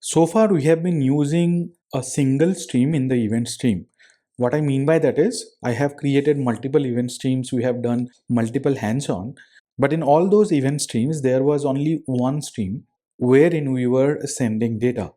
So far, we have been using a single stream in the event stream. What I mean by that is, I have created multiple event streams, we have done multiple hands-on, but in all those event streams, there was only one stream wherein we were sending data.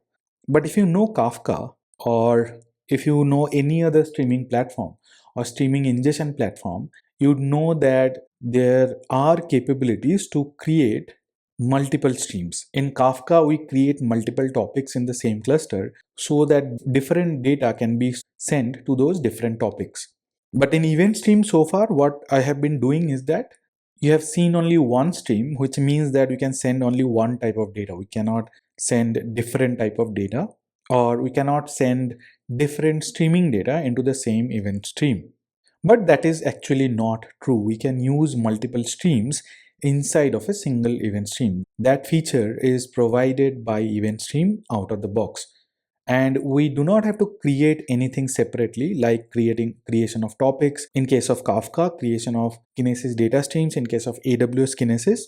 But if you know Kafka, or if you know any other streaming platform or streaming ingestion platform, you'd know that there are capabilities to create multiple streams. In Kafka, we create multiple topics in the same cluster so that different data can be sent to those different topics. But in event stream so far, what I have been doing is that you have seen only one stream, which means that we can send only one type of data. We cannot send different type of data, or we cannot send different streaming data into the same event stream. But that is actually not true. We can use multiple streams inside of a single event stream. That feature is provided by Eventstream out of the box. And we do not have to create anything separately, like creation of topics in case of Kafka, creation of Kinesis data streams in case of AWS Kinesis.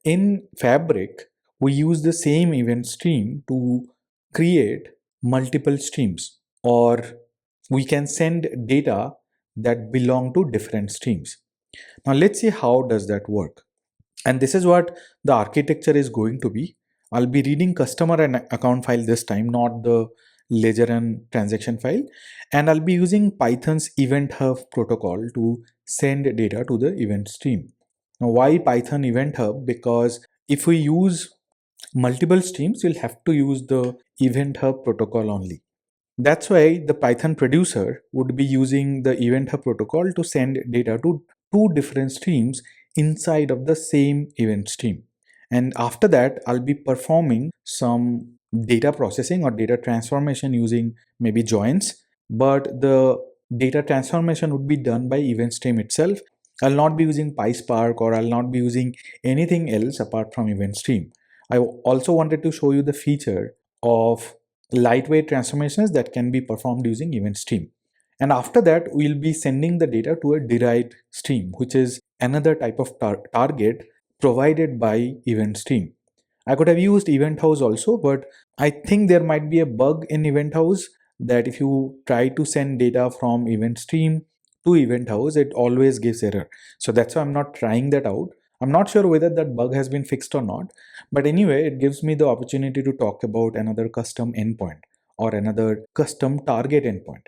In Fabric, we use the same event stream to create multiple streams, or we can send data that belong to different streams. Now let's see how does that work. And this is what the architecture is going to be. I'll be reading customer and account file this time, not the ledger and transaction file. And I'll be using Python's Event Hub protocol to send data to the event stream. Now, why Python Event Hub? Because if we use multiple streams, we'll have to use the Event Hub protocol only. That's why the Python producer would be using the Event Hub protocol to send data to two different streams inside of the same event stream. And after that, I'll be performing some data processing or data transformation using maybe joins, but the data transformation would be done by Eventstream itself. I'll not be using PySpark, or I'll not be using anything else apart from Eventstream. I also wanted to show you the feature of lightweight transformations that can be performed using Eventstream. And after that, we'll be sending the data to a derived stream, which is another type of target provided by Eventstream. I could have used Event House also, but I think there might be a bug in Event House that if you try to send data from Eventstream to Event House, it always gives error. So that's why I'm not trying that out. I'm not sure whether that bug has been fixed or not, but anyway, it gives me the opportunity to talk about another custom endpoint or another custom target endpoint.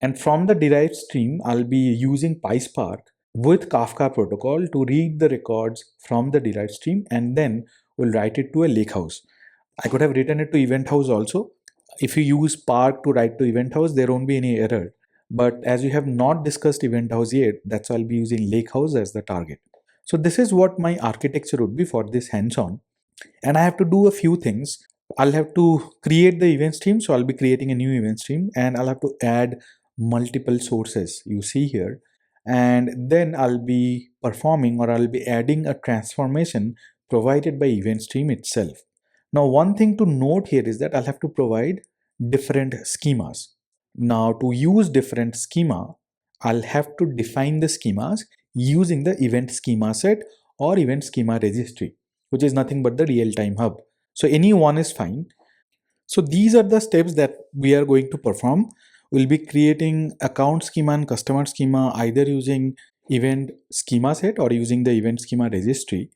And from the derived stream, I'll be using PySpark with Kafka protocol to read the records from the derived stream, and then we'll write it to a lakehouse. I could have written it to Event House also. If you use Spark to write to Event House, there won't be any error. But as we have not discussed Event House yet, that's why I'll be using Lakehouse as the target. So this is what my architecture would be for this hands-on. And I have to do a few things. I'll have to create the event stream. So I'll be creating a new event stream, and I'll have to add multiple sources you see here. And then I'll be performing, or I'll be adding a transformation provided by event stream itself. Now, one thing to note here is that I'll have to provide different schemas. Now, to use different schema, I'll have to define the schemas using the event schema set or event schema registry, which is nothing but the real-time hub. So any one is fine. So these are the steps that we are going to perform. We'll be creating account schema and customer schema either using event schema set or using the event schema registry.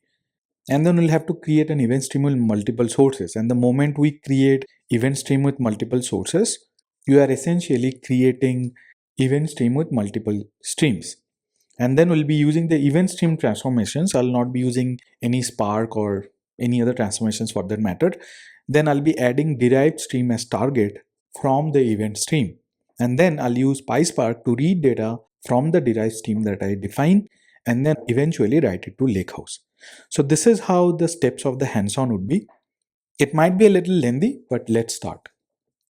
And then we'll have to create an event stream with multiple sources. And the moment we create event stream with multiple sources, you are essentially creating event stream with multiple streams. And then we'll be using the event stream transformations. I'll not be using any Spark or any other transformations for that matter. Then I'll be adding derived stream as target from the event stream. And then I'll use PySpark to read data from the derived stream that I define, and then eventually write it to Lakehouse. So this is how the steps of the hands-on would be. It might be a little lengthy, but let's start.